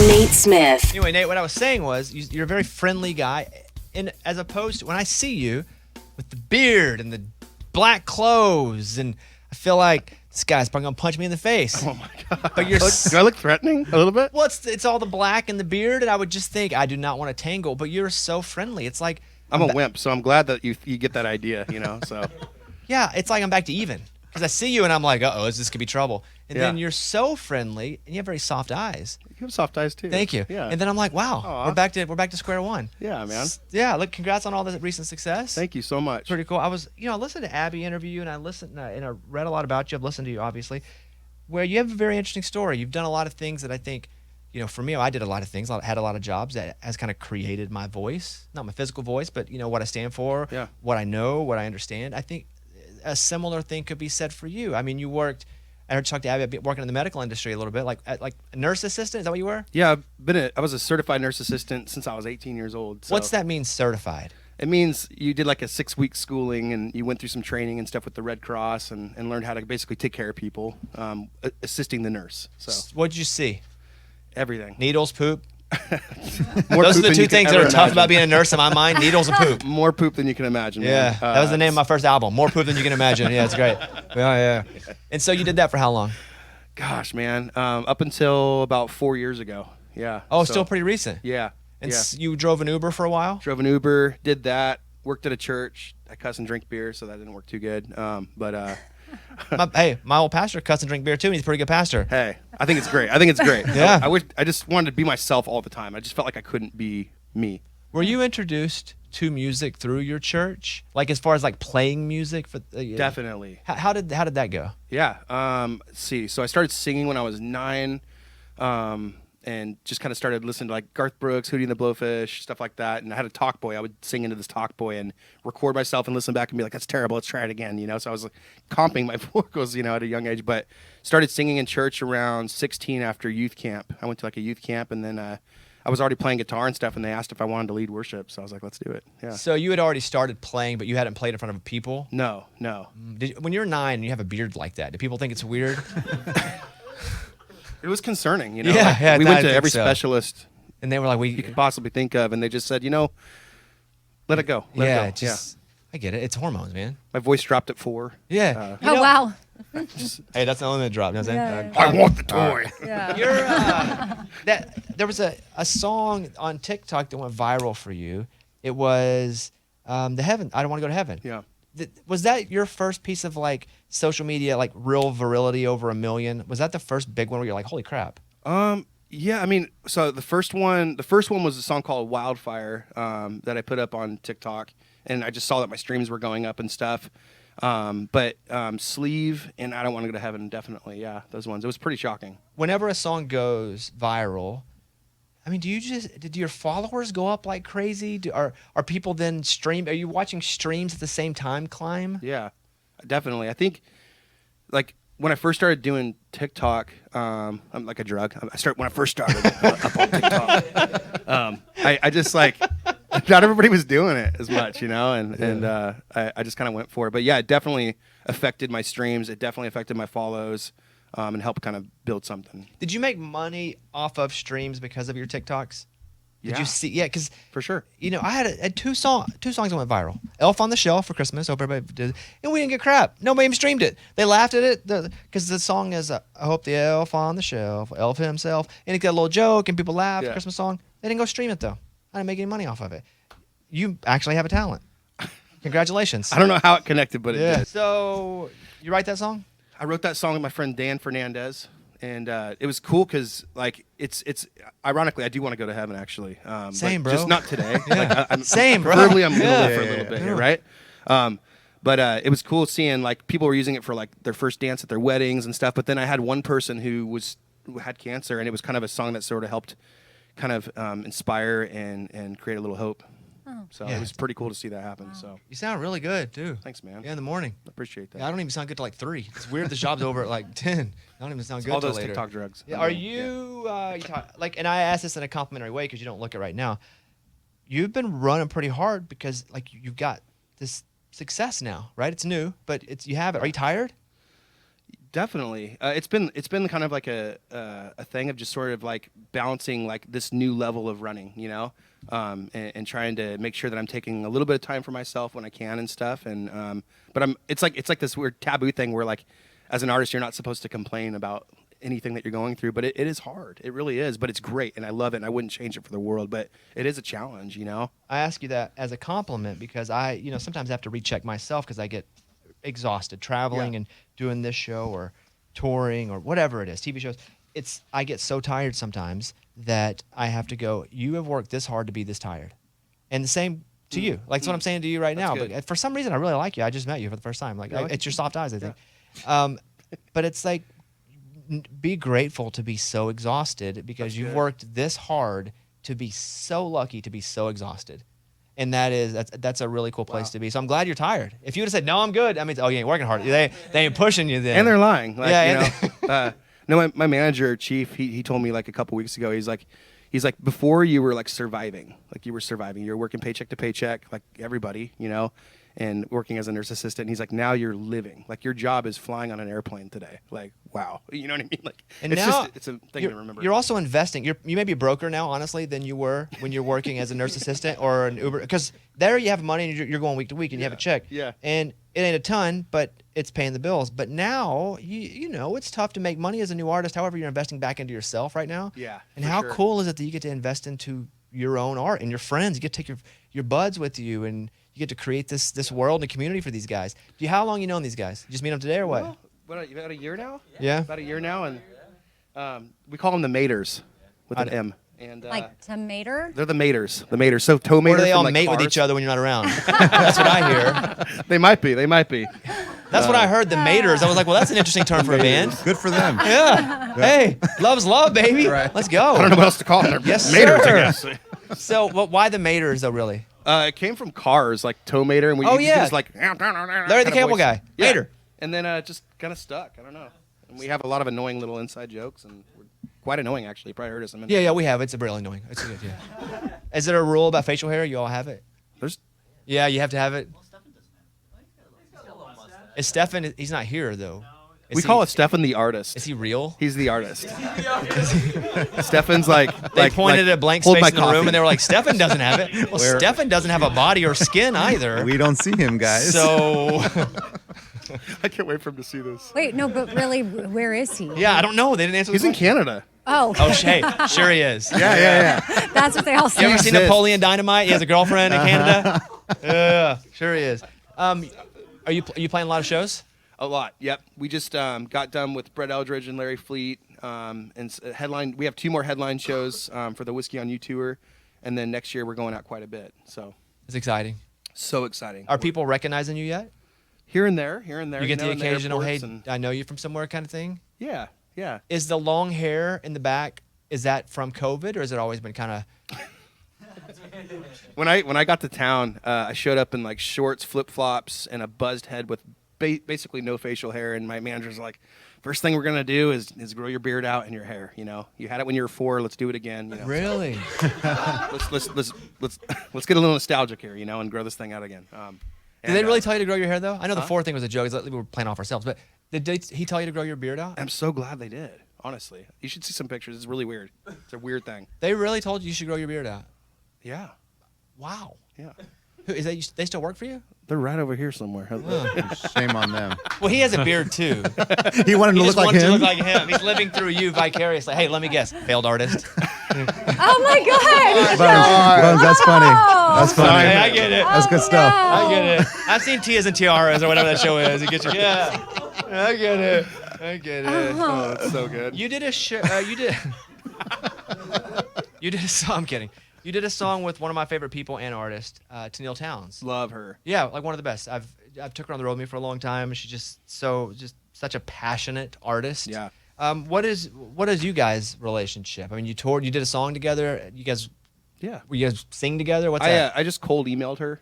Nate Smith. Anyway, Nate, what I was saying was you're a very friendly guy, and as opposed to when I see you with the beard and the black clothes, and I feel like this guy's probably gonna punch me in the face. Oh my god! But you're Do I look threatening a little bit? Well, it's all the black and the beard, and I would just think I do not want to tangle. But you're so friendly. It's like I'm a wimp, so I'm glad that you get that idea. So yeah, it's like I'm back to even because I see you and I'm like, this could be trouble. And Yeah. then you're so friendly, and you have very soft eyes. you have soft eyes too. Thank you. Yeah. And then I'm like, wow, Aw. we're back to square one. Yeah, man. Yeah, look, congrats on all the recent success. Thank you so much. Pretty cool. I listened to Abby interview you, and I listened and I read a lot about you. I've listened to you, obviously, where you have a very interesting story. You've done a lot of things that I think, for me, I did a lot of things. I had a lot of jobs that has kind of created my voice, not my physical voice, but what I stand for, Yeah. what I know, what I understand. I think a similar thing could be said for you. I mean, you worked. I heard you talk to Abby about working in the medical industry a little bit, like a nurse assistant. Is that what you were? Yeah, I was a certified nurse assistant since I was 18 years old. So. What's that mean, certified? It means you did like a 6-week schooling and you went through some training and stuff with the Red Cross and learned how to basically take care of people, assisting the nurse. So What did you see? everything. Needles, poop. More Those are poop the than two you could things that ever are tough imagine. about being a nurse in my mind. Needles and poop. More poop than you can imagine. Yeah, Man. that was the name of my first album. More poop than you can imagine. Yeah, it's great. Yeah. And so you did that for how long? Gosh, man, up until about 4 years ago. Yeah. Oh, So, still pretty recent. Yeah. And yeah. you drove an Uber for a while? Drove an Uber, did that, worked at a church. I cuss and drink beer, so that didn't work too good. My old pastor cuts and drink beer too, and he's a pretty good pastor. Hey, I think it's great. Yeah. I just wanted to be myself all the time. I just felt like I couldn't be me. Were you introduced to music through your church? Like as far as like playing music? Definitely. How did that go? Yeah. Let's see. So I started singing when I was 9, and just kind of started listening to like Garth Brooks, Hootie and the Blowfish, stuff like that. And I had a talk boy. I would sing into this talk boy and record myself and listen back and be like, "That's terrible. Let's try it again." So I was like comping my vocals, at a young age. But started singing in church around 16 after youth camp. I went to like a youth camp, and then I was already playing guitar and stuff. And they asked if I wanted to lead worship, so I was like, "Let's do it." Yeah. So you had already started playing, but you hadn't played in front of people? No. When you're 9 and you have a beard like that, do people think it's weird? It was concerning, Yeah, we I went to think every so. specialist And they were like, you could possibly think of, and they just said, let it go. Let it go. I get it. It's hormones, man. My voice dropped at 4. Yeah. Wow. Hey, that's the only drop. You know what I'm saying? Yeah. I want the toy. Yeah. There was a song on TikTok that went viral for you. It was the Heaven. I don't want to go to heaven. Yeah. Was that your first piece of like social media, like real virility over 1 million? Was that the first big one where you're like, holy crap? Yeah, I mean, so the first one was a song called Wildfire that I put up on TikTok, and I just saw that my streams were going up and stuff. But Sleeve and I Don't Want to Go to Heaven, definitely, yeah, those ones. It was pretty shocking. Whenever a song goes viral, I mean, do your followers go up like crazy? Are people then Are you watching streams at the same time climb? Yeah, definitely. I think, like, when I first started doing TikTok, I'm like a drug. When I first started up on TikTok, I just like, not everybody was doing it as much, and I just kind of went for it. But yeah, it definitely affected my streams. It definitely affected my follows, and helped kind of build something. Did you make money off of streams because of your TikToks? Did Yeah. you see? Yeah, because For sure. I had two songs that went viral. Elf on the Shelf for Christmas. Hope everybody did, and we didn't get crap. Nobody even streamed it. They laughed at it because the song is "I hope the elf on the shelf, elf himself," and it got a little joke and people laughed. Yeah. Christmas song. They didn't go stream it though. I didn't make any money off of it. You actually have a talent. Congratulations. I don't know how it connected, but it did. So you write that song? I wrote that song with my friend Dan Fernandez, and it was cool because like it's ironically I do want to go to heaven actually. Same, but bro. Just not today. Yeah. I'm, Same, bro. Preferably I'm Yeah. gonna live for a little bit here, right? But it was cool seeing like people were using it for like their first dance at their weddings and stuff. But then I had one person who had cancer, and it was kind of a song that sort of helped kind of inspire and create a little hope. So Yeah. it was pretty cool to see that happen. So You sound really good too. thanks, man. Yeah, in the morning. I appreciate that. Yeah, I don't even sound good till like 3. It's weird. The job's over at like 10. I don't even sound good All till those later. TikTok drugs. Yeah, are you, and I ask this in a complimentary way because you don't look it right now. You've been running pretty hard because like you've got this success now, right? It's new, but you have it. Are you tired? Definitely. It's been kind of like a thing of just sort of like balancing like this new level of running, and trying to make sure that I'm taking a little bit of time for myself when I can and stuff. And but it's like this weird taboo thing where like as an artist you're not supposed to complain about anything that you're going through, but it is hard. It really is, but it's great and I love it and I wouldn't change it for the world, but it is a challenge, I ask you that as a compliment because I, sometimes have to recheck myself because I get exhausted traveling and doing this show or touring or whatever it is, TV shows. I get so tired sometimes that I have to go, you have worked this hard to be this tired. And the same to you. Like that's what I'm saying to you right now. Good. But for some reason I really like you. I just met you for the first time. Like Really? it's your soft eyes, I think. But it's like be grateful to be so exhausted because you've worked this hard to be so lucky to be so exhausted. And that's a really cool place to be. So I'm glad you're tired. If you would have said, no, I'm good, I mean, oh, you ain't working hard. They ain't pushing you then. And they're lying. Like, Yeah, no, my manager, Chief, he told me like a couple weeks ago, he's like, before you were like surviving, you were working paycheck to paycheck, like everybody, and working as a nurse assistant. And he's like, now you're living. Like your job is flying on an airplane today. Like, wow. You know what I mean? Like, and it's now it's a thing to remember. You're also investing. You may be broker now, honestly, than you were when you're working as a nurse assistant or an Uber. Because there you have money and you're going week to week and you have a check. Yeah. And it ain't a ton, but it's paying the bills. But now, it's tough to make money as a new artist. However, you're investing back into yourself right now. Yeah. And how cool is it that you get to invest into your own art and your friends? You get to take your buds with you and you get to create this world and community for these guys. How long you known these guys? You just meet them today or what? Well, about a year now? Yeah. About a year now. And we call them the Maters with an M. And Like tomato? they're the Maters. The Maters. So tow Or Mater do they from, all like, mate with cars. each other when you're not around? That's what I hear. They might be. That's what I heard, the maters. I was like, well, that's an interesting term for a band. Good for them. Yeah. Hey, love's love, baby. Right. Let's go. I don't know what else to call them. They're Yes, Maters, sir. I guess. So why the maters, though, really? It came from cars, like tow Mater, and we Oh, used yeah. this, like Larry the Cable Guy. Yeah. Mater. And then just kind of stuck. I don't know. And we have a lot of annoying little inside jokes, and we're quite annoying, actually. You probably heard us a minute. Yeah, we have. It's really annoying. It's good, yeah. Is there a rule about facial hair? You all have it? There's Yeah, you have to have it. Is Stefan, he's not here, though. we call it Stefan the artist. Is he real? He's the artist. Stefan's like They pointed at a blank hold space my in the room, coffee. and they were like, Stefan doesn't have it. Well, Where- Stefan doesn't have a body or skin either. We don't see him, guys. So, I can't wait for him to see this. Wait, no, but really, where is he? yeah, I don't know. They didn't answer the He's in question. Canada. Oh, Oh, hey, sure he is. Yeah. that's what they all You say. ever seen exists. Napoleon Dynamite? He has a girlfriend in Canada. Yeah, sure he is. Are you playing a lot of shows? A lot. Yep. We just got done with Brett Eldridge and Larry Fleet, headline. We have 2 more headline shows for the Whiskey on You tour, and then next year we're going out quite a bit. So It's exciting. Are people recognizing you yet? here and there? You get the in occasional, hey, airports and- I know you from somewhere kind of thing? Yeah. Is the long hair in the back, is that from COVID, or has it always been kind of... When I got to town, I showed up in like shorts, flip flops, and a buzzed head with basically no facial hair. And my manager's like, "First thing we're gonna do is grow your beard out and your hair. You had it when you were 4. Let's do it again. Really? Let's get a little nostalgic here, and grow this thing out again." Did they really tell you to grow your hair, though? I know the 4 thing was a joke. It's like we were playing off ourselves. But did he tell you to grow your beard out? I'm so glad they did. Honestly, you should see some pictures. It's really weird. It's a weird thing. They really told you should grow your beard out? Yeah. Wow. Yeah. They still work for you? They're right over here somewhere. Shame on them. Well, he has a beard, too. He wanted He to just look like wanted to him. look like him. He's living through you vicariously. Hey, let me guess. Failed artist. Oh my God! Buns, that's funny. That's funny. Hey, I get it. That's good stuff. I get it. I've seen Tias and Tiaras or whatever that show is. It gets you. Yeah. I get it. Oh, it's so good. You did a show. You did a song. I'm kidding. You did a song with one of my favorite people and artists, Tennille Towns. Love her. Yeah, like one of the best. I've took her on the road with me for a long time. She's just such a passionate artist. Yeah. What is you guys' relationship? I mean, you toured. You did a song together. You guys sing together? What's that? I just cold emailed her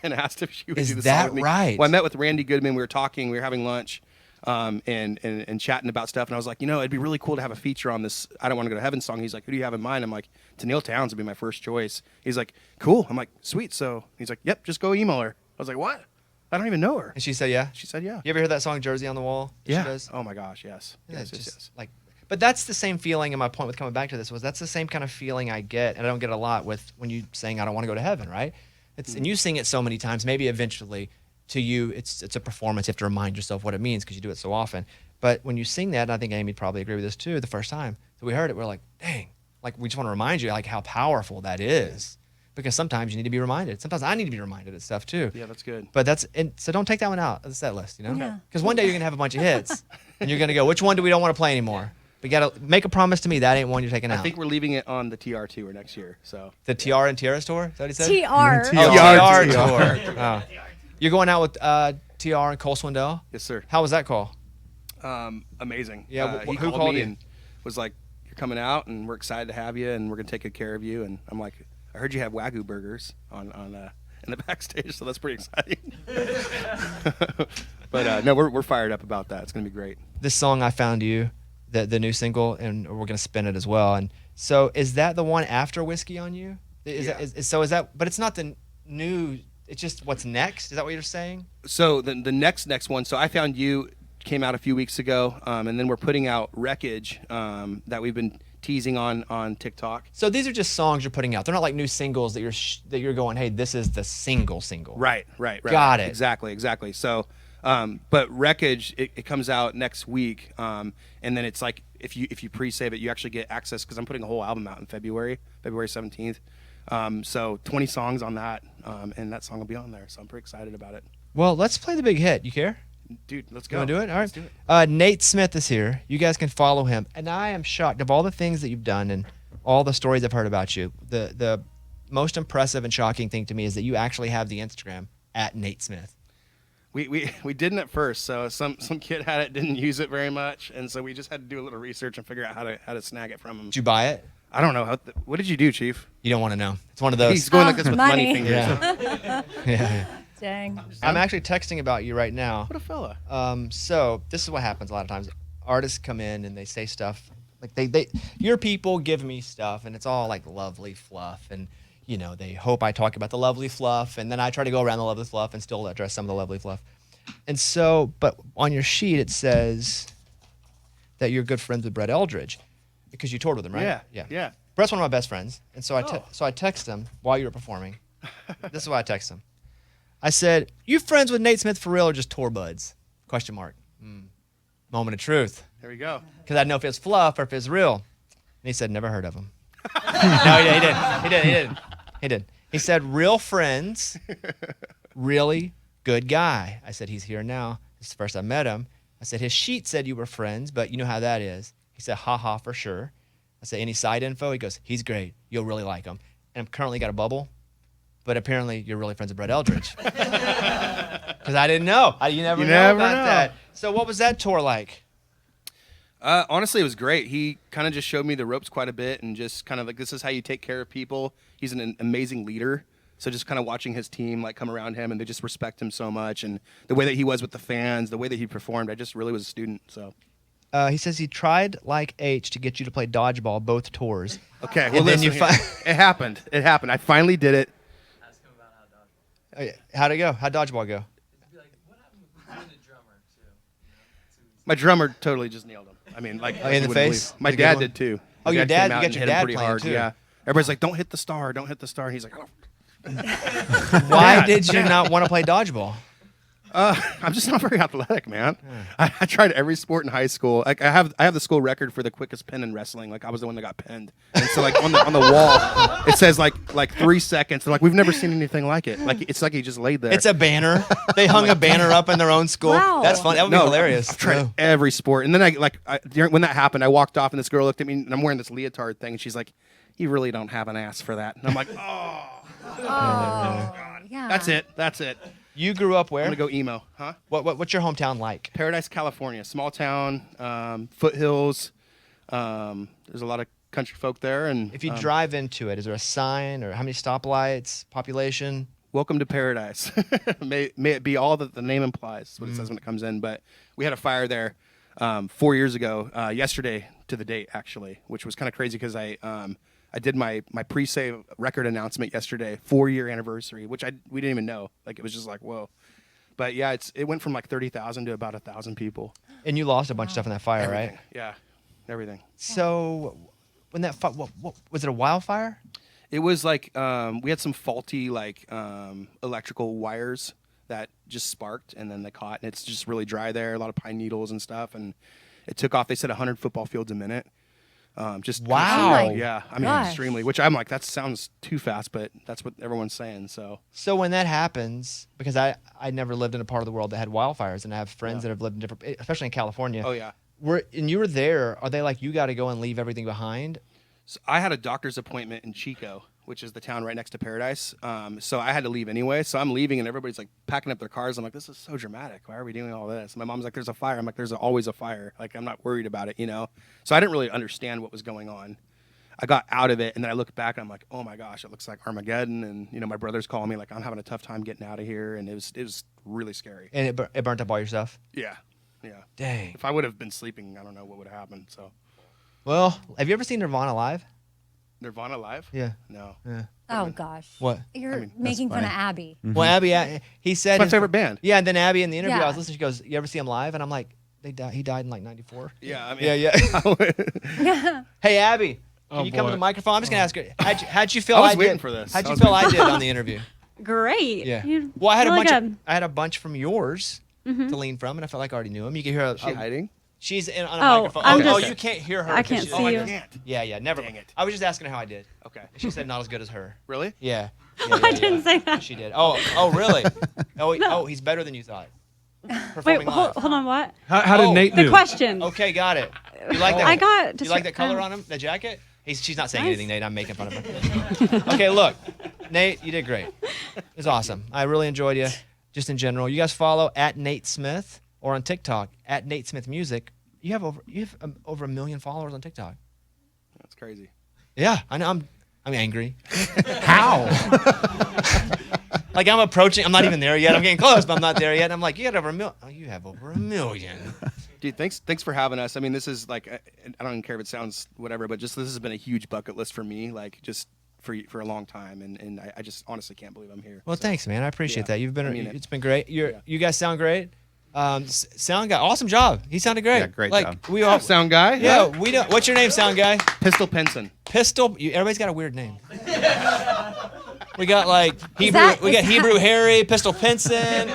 and asked if she would Is do the that song with me. right? Well, I met with Randy Goodman. We were talking. We were having lunch, and chatting about stuff. And I was like, it'd be really cool to have a feature on this I Don't Want to Go to Heaven song. He's like, who do you have in mind? I'm like, Tennille Towns would be my first choice. He's like, cool. I'm like, sweet. So he's like, yep, just go email her. I was like, what? I don't even know her. And she said, yeah. She said, yeah. You ever hear that song "Jersey on the Wall"? that Yeah. She does? Oh my gosh, yes. Yeah, Yes, just yes, yes. like, but that's the same feeling. And my point with coming back to this was that's the same kind of feeling I get, and I don't get a lot with when you saying I don't want to go to heaven, right? It's and you sing it so many times. Maybe eventually, to you, it's a performance. You have to remind yourself what it means because you do it so often. But when you sing that, and I think Amy'd probably agree with this too. The first time that we heard it, we're like, dang, like we just want to remind you like how powerful that is. Because sometimes you need to be reminded. Sometimes I need to be reminded of stuff too. Yeah, that's good. But so don't take that one out of the set list, you know? Yeah. Because one day you're gonna have a bunch of hits, and you're gonna go, which one do we don't want to play anymore? We gotta make a promise to me that ain't one you're taking out. I think we're leaving it on the TR tour next year. So The TR and Tiara's tour. Is that what he said? TR. Oh, TR. TR tour. Oh. You're going out with TR and Cole Swindell. yes, sir. How was that call? Amazing. Yeah, he who called me you? and was like, "You're coming out, and we're excited to have you, and we're gonna take good care of you." And I'm like, "I heard you have Wagyu burgers on in the backstage, so that's pretty exciting." But no, we're fired up about that. It's gonna be great. This song I Found You, the new single, and we're gonna spin it as well. And so is that the one after Whiskey on You? Yeah. So is that? But it's not the new. It's just what's next. Is that what you're saying? So the next one. So I Found You came out a few weeks ago, and then we're putting out Wreckage that we've been teasing on TikTok. So these are just songs you're putting out. They're not like new singles that you're going, hey, this is the single. Right. Got it. Exactly. So, but Wreckage it comes out next week, and then it's like if you pre-save it, you actually get access because I'm putting a whole album out in February 17th. So 20 songs on that, and that song will be on there. So I'm pretty excited about it. Well, let's play the big hit. You care? Dude, let's You go. want to do it? All right. Let's do it. Nate Smith is here. You guys can follow him. And I am shocked of all the things that you've done and all the stories I've heard about you. The most impressive and shocking thing to me is that you actually have the Instagram at Nate Smith. We didn't at first, so some kid had it, didn't use it very much, and so we just had to do a little research and figure out how to snag it from him. Did you buy it? I don't know what did you do, Chief? You don't want to know. It's one of those. He's going like this with money money. fingers. Yeah. Yeah. Dang. I'm actually texting about you right now. What a fella. So this is what happens a lot of times. Artists come in and they say stuff like they your people give me stuff and it's all like lovely fluff and you know they hope I talk about the lovely fluff and then I try to go around the lovely fluff and still address some of the lovely fluff. And so, but on your sheet it says that you're good friends with Brett Eldridge because you toured with him, right? Yeah. Brett's one of my best friends, and so I text him while you were performing. This is why I text him. I said, "You friends with Nate Smith for real or just tour buds?" Question mark. Moment of truth. There we go. Because I didn't know if it was fluff or if it was real. And he said, "Never heard of him." No, he did. He said, "Real friends, really good guy." I said, "He's here now. This is the first I met him." I said, "His sheet said you were friends, but you know how that is." He said, "Ha ha, for sure." I said, "Any side info?" He goes, "He's great. You'll really like him." And I'm currently got a bubble. But apparently, you're really friends with Brett Eldridge. Because I didn't know. You never know about that. So what was that tour like? Honestly, it was great. He kind of just showed me the ropes quite a bit and just kind of like, this is how you take care of people. He's an amazing leader. So just kind of watching his team like come around him and they just respect him so much. And the way that he was with the fans, the way that he performed, I just really was a student. So He says he tried like H to get you to play dodgeball both tours. okay, well, And then listen, you it happened. I finally did it. How'd it go? How'd dodgeball go? My drummer totally just nailed him. I mean, like in you the wouldn't face? believe. My Did he get dad one? did too. Oh, My your came dad? out You got and your hit him dad pretty playing, hard. too. Yeah. Everybody's like, "Don't hit the star. Don't hit the star." And he's like, "Oh." Why did you not want to play dodgeball? I'm just not very athletic, man. I tried every sport in high school. Like I have the school record for the quickest pin in wrestling. Like I was the one that got pinned. And so like on the wall, it says like 3 seconds. They're like, we've never seen anything like it. Like it's like he just laid there. It's a banner. They hung a banner up in their own school. Wow. That's fun. That would be hilarious. I've tried No. every sport, and then when that happened, I walked off, and this girl looked at me, and I'm wearing this leotard thing, and she's like, "You really don't have an ass for that." And I'm like, "Oh, Oh, yeah. that's it. You grew up where? I'm gonna go emo, huh?" What's your hometown like? Paradise, California, small town, foothills. There's a lot of country folk there, and If you drive into it, is there a sign or how many stoplights, population? welcome to paradise. may it be all that the name implies. That's what it says when it comes in. But we had a fire there 4 years ago, yesterday to the date actually, which was kind of crazy because I did my pre-save record announcement yesterday, 4-year anniversary, which we didn't even know. Like it was just like whoa. But yeah, it went from like 30,000 to about 1,000 people. And you lost a bunch of stuff in that fire, Everything. right? Yeah, everything. So when that what was it, a wildfire? It was like we had some faulty like electrical wires that just sparked, and then they caught, and it's just really dry there. A lot of pine needles and stuff, and it took off. They said 100 football fields a minute. Just Wow. Oh my yeah, I mean gosh. extremely. Which I'm like, that sounds too fast, but that's what everyone's saying. So when that happens, because I never lived in a part of the world that had wildfires, and I have friends that have lived in different, especially in California. Oh yeah. And you were there. Are they like, you got to go and leave everything behind? So I had a doctor's appointment in Chico, which is the town right next to Paradise. So I had to leave anyway. So I'm leaving, and everybody's like packing up their cars. I'm like, this is so dramatic. Why are we doing all this? And my mom's like, there's a fire. I'm like, there's always a fire. Like, I'm not worried about it, you know? So I didn't really understand what was going on. I got out of it, and then I looked back, and I'm like, oh my gosh, it looks like Armageddon. And, you know, my brother's calling me like, I'm having a tough time getting out of here. And it was really scary. And it burnt up all your stuff? Yeah. Dang. If I would have been sleeping, I don't know what would have happened. So Well, have you ever seen Nirvana live? Nirvana live? Yeah. No. Yeah. Oh gosh. What? You're making fun of Abby. Well, Abby, he said It's my his- favorite band. Yeah, and then Abby in the interview, I Yeah. was listening. She goes, "You ever see him live?" And I'm like, He died in like '94. Yeah, I mean, Yeah. Hey, Abby, can you come to the microphone? I'm just gonna ask her. How'd you feel? I was did? waiting for this. How'd I you was feel waiting I did on the interview? Great. Yeah. You Well, I had really a bunch. good. I had a bunch from yours to lean from, and I felt like I already knew him. You can hear. Is she hiding? She's on a Oh, microphone. I'm Oh, just- you can't hear her. I 'cause can't she's- see Oh, I you. can't. Yeah, never. Dang it. I was just asking her how I did. Okay. She said not as good as her. Really? Yeah. I didn't say that. She did. Oh, really? Oh, he's better than you thought. Wait, Performing live. hold on. What? How did Oh, Nate The do? question. Okay, got it. You like that? I got. You like that color on him? The jacket? She's not saying anything, Nate. I'm making fun of her. Okay, look, Nate, you did great. It was awesome. I really enjoyed you, just in general. You guys follow at Nate Smith or on TikTok at Nate Smith Music. You have over 1 million followers on TikTok. That's crazy. Yeah, I know. I'm angry. How? Like I'm approaching. I'm not even there yet. I'm getting close, but I'm not there yet. And I'm like, you got over 1 million. Oh, you have over 1 million. Dude, thanks for having us. I mean, this is like, I don't even care if it sounds whatever, but just this has been a huge bucket list for me, like just for a long time, and I just honestly can't believe I'm here. Well, So, thanks, man. I appreciate yeah, that. You've been. I mean it. It's been great. You guys sound great. Sound guy, awesome job. He sounded great. Yeah, great like, job. We all. sound guy. Yeah, we know. What's your name, sound guy? Pistol Pinson. Pistol. Everybody's got a weird name. We got like Hebrew. that- We got Hebrew Harry, Pistol Pinson,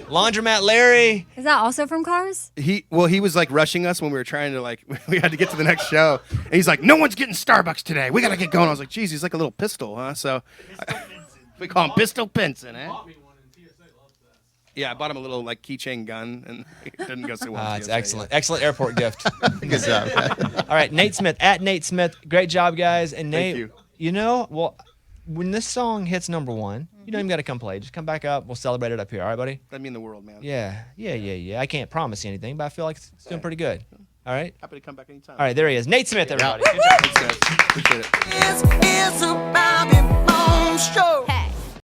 Laundromat Larry. Is that also from Cars? He was like rushing us when we were trying to like we had to get to the next show, and he's like, "No one's getting Starbucks today. We gotta get going." I was like, "Geez, he's like a little pistol, huh?" So we call him Pistol Pinson, eh? Yeah, I bought him a little like keychain gun, and it didn't go so well. It's excellent. Excellent airport gift. Good job. All right, Nate Smith at Nate Smith. Great job, guys. And Thank Nate, you. Well, when this song hits #1, you don't even got to come play. Just come back up. We'll celebrate it up here. All right, buddy? That'd mean the world, man. Yeah. I can't promise you anything, but I feel like it's doing pretty good. All right? Happy to come back anytime. All right, there he is. Nate Smith, everybody. Good job. Thanks, guys. Appreciate it. It's a Bobby Bones show.